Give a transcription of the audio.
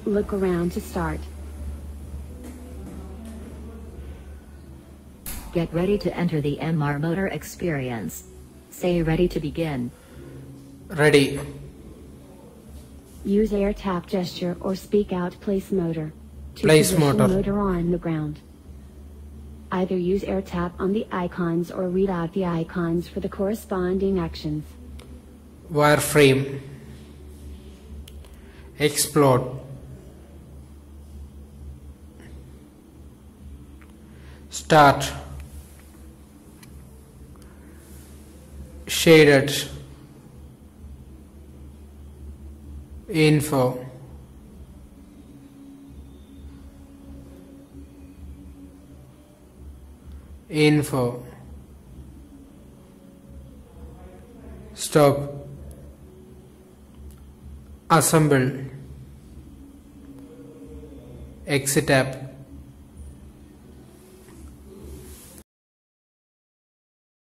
Look around to start. Get ready to enter the MR motor experience. Say ready to begin. Ready. Use air tap gesture or speak out place motor to Place position motor. motor on the ground. Either use air tap on the icons or read out the icons for the corresponding actions. Wireframe. Explode. Start. Shaded. Info. Info. Stop. Assemble. Exit app.